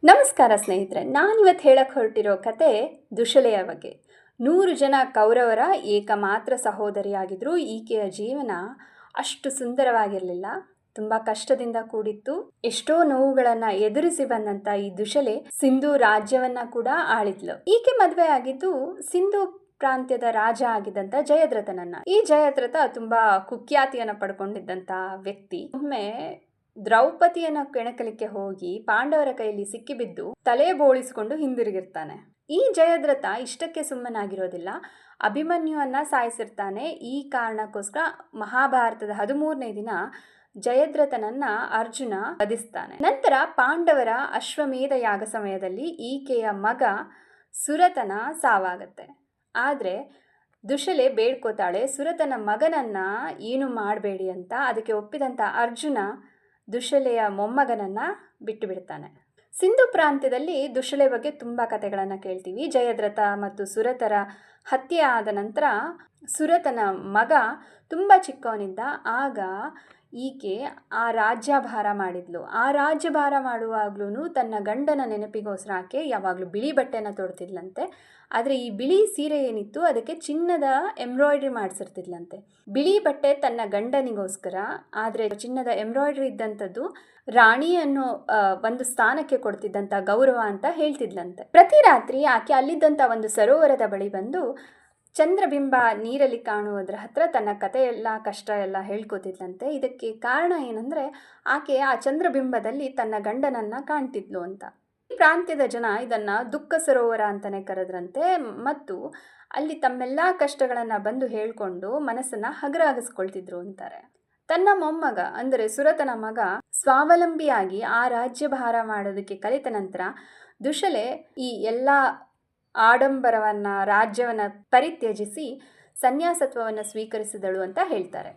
ನಮಸ್ಕಾರ ಸ್ನೇಹಿತರೆ, ನಾನಿವತ್ತು ಹೇಳಕ್ಕೆ ಹೊರಟಿರೋ ಕತೆ ದುಶಲೆಯ ಬಗ್ಗೆ. 100 ಜನ ಕೌರವರ ಏಕಮಾತ್ರ ಸಹೋದರಿಯಾಗಿದ್ದರು. ಈಕೆಯ ಜೀವನ ಅಷ್ಟು ಸುಂದರವಾಗಿರಲಿಲ್ಲ, ತುಂಬ ಕಷ್ಟದಿಂದ ಕೂಡಿತ್ತು. ಎಷ್ಟೋ ನೋವುಗಳನ್ನು ಎದುರಿಸಿ ಬಂದಂಥ ಈ ದುಶಲೆ ಸಿಂಧು ರಾಜ್ಯವನ್ನ ಕೂಡ ಆಳಿದ್ಲು. ಈಕೆ ಮದುವೆ ಆಗಿದ್ದು ಸಿಂಧು ಪ್ರಾಂತ್ಯದ ರಾಜ ಆಗಿದ್ದಂಥ ಜಯದ್ರಥನನ್ನ. ಈ ಜಯದ್ರಥ ತುಂಬಾ ಕುಖ್ಯಾತಿಯನ್ನು ಪಡ್ಕೊಂಡಿದ್ದಂಥ ವ್ಯಕ್ತಿ. ಒಮ್ಮೆ ದ್ರೌಪದಿಯನ್ನು ಕೆಣಕಲಿಕ್ಕೆ ಹೋಗಿ ಪಾಂಡವರ ಕೈಯಲ್ಲಿ ಸಿಕ್ಕಿಬಿದ್ದು ತಲೆ ಬೋಳಿಸಿಕೊಂಡು ಹಿಂದಿರುಗಿರ್ತಾನೆ. ಈ ಜಯದ್ರಥ ಇಷ್ಟಕ್ಕೆ ಸುಮ್ಮನಾಗಿರೋದಿಲ್ಲ, ಅಭಿಮನ್ಯುವನ್ನ ಸಾಯಿಸಿರ್ತಾನೆ. ಈ ಕಾರಣಕ್ಕೋಸ್ಕರ ಮಹಾಭಾರತದ 13ನೇ ದಿನ ಜಯದ್ರಥನನ್ನ ಅರ್ಜುನ ವಧಿಸ್ತಾನೆ. ನಂತರ ಪಾಂಡವರ ಅಶ್ವಮೇಧ ಯಾಗ ಸಮಯದಲ್ಲಿ ಈಕೆಯ ಮಗ ಸುರತನ ಸಾವಾಗತ್ತೆ. ಆದರೆ ದುಶಲೆ ಬೇಡ್ಕೋತಾಳೆ, ಸುರತನ ಮಗನನ್ನ ಏನು ಮಾಡಬೇಡಿ ಅಂತ. ಅದಕ್ಕೆ ಒಪ್ಪಿದಂಥ ಅರ್ಜುನ ದುಶಲೆಯ ಮೊಮ್ಮಗನನ್ನ ಬಿಟ್ಟು ಬಿಡ್ತಾನೆ. ಸಿಂಧು ಪ್ರಾಂತ್ಯದಲ್ಲಿ ದುಶಲೆ ಬಗ್ಗೆ ತುಂಬ ಕಥೆಗಳನ್ನು ಕೇಳ್ತೀವಿ. ಜಯದ್ರಥ ಮತ್ತು ಸುರತರ ಹತ್ಯೆ ಆದ ನಂತರ ಸುರತನ ಮಗ ತುಂಬ ಚಿಕ್ಕವನಿದ್ದ. ಆಗ ಈಕೆ ಆ ರಾಜ್ಯಭಾರ ಮಾಡಿದ್ಲು. ಆ ರಾಜ್ಯಭಾರ ಮಾಡುವಾಗ್ಲೂ ತನ್ನ ಗಂಡನ ನೆನಪಿಗೋಸ್ಕರ ಆಕೆ ಯಾವಾಗಲೂ ಬಿಳಿ ಬಟ್ಟೆನ ತೊಡ್ತಿದ್ಲಂತೆ. ಆದರೆ ಈ ಬಿಳಿ ಸೀರೆ ಏನಿತ್ತು ಅದಕ್ಕೆ ಚಿನ್ನದ ಎಂಬ್ರಾಯ್ಡ್ರಿ ಮಾಡಿಸಿರ್ತಿದ್ಲಂತೆ. ಬಿಳಿ ಬಟ್ಟೆ ತನ್ನ ಗಂಡನಿಗೋಸ್ಕರ, ಆದರೆ ಚಿನ್ನದ ಎಂಬ್ರಾಯ್ಡ್ರಿ ಇದ್ದಂಥದ್ದು ರಾಣಿ ಅನ್ನೋ ಒಂದು ಸ್ಥಾನಕ್ಕೆ ಕೊಡ್ತಿದ್ದಂಥ ಗೌರವ ಅಂತ ಹೇಳ್ತಿದ್ಲಂತೆ. ಪ್ರತಿ ರಾತ್ರಿ ಆಕೆ ಅಲ್ಲಿದ್ದಂಥ ಒಂದು ಸರೋವರದ ಬಳಿ ಬಂದು ಚಂದ್ರಬಿಂಬ ನೀರಲ್ಲಿ ಕಾಣುವುದರ ಹತ್ರ ತನ್ನ ಕತೆ ಎಲ್ಲ ಕಷ್ಟ ಎಲ್ಲ ಹೇಳ್ಕೊತಿದ್ಲಂತೆ. ಇದಕ್ಕೆ ಕಾರಣ ಏನಂದರೆ ಆಕೆ ಆ ಚಂದ್ರಬಿಂಬದಲ್ಲಿ ತನ್ನ ಗಂಡನನ್ನು ಕಾಣ್ತಿದ್ಲು ಅಂತ. ಈ ಪ್ರಾಂತ್ಯದ ಜನ ಇದನ್ನು ದುಃಖ ಸರೋವರ ಅಂತಲೇ ಕರೆದ್ರಂತೆ. ಮತ್ತು ಅಲ್ಲಿ ತಮ್ಮೆಲ್ಲ ಕಷ್ಟಗಳನ್ನು ಬಂದು ಹೇಳಿಕೊಂಡು ಮನಸ್ಸನ್ನು ಹಗರಾಗಿಸ್ಕೊಳ್ತಿದ್ರು ಅಂತಾರೆ. ತನ್ನ ಮೊಮ್ಮಗ ಅಂದರೆ ಸುರತನ ಮಗ ಸ್ವಾವಲಂಬಿಯಾಗಿ ಆ ರಾಜ್ಯಭಾರ ಮಾಡೋದಕ್ಕೆ ಕಲಿತ ನಂತರ ದುಶಲೆ ಈ ಎಲ್ಲ ಆಡಂಬರವನ್ನು ರಾಜ್ಯವನ್ನು ಪರಿತ್ಯಜಿಸಿ ಸನ್ಯಾಸತ್ವವನ್ನು ಸ್ವೀಕರಿಸಿದಳು ಅಂತ ಹೇಳ್ತಾರೆ.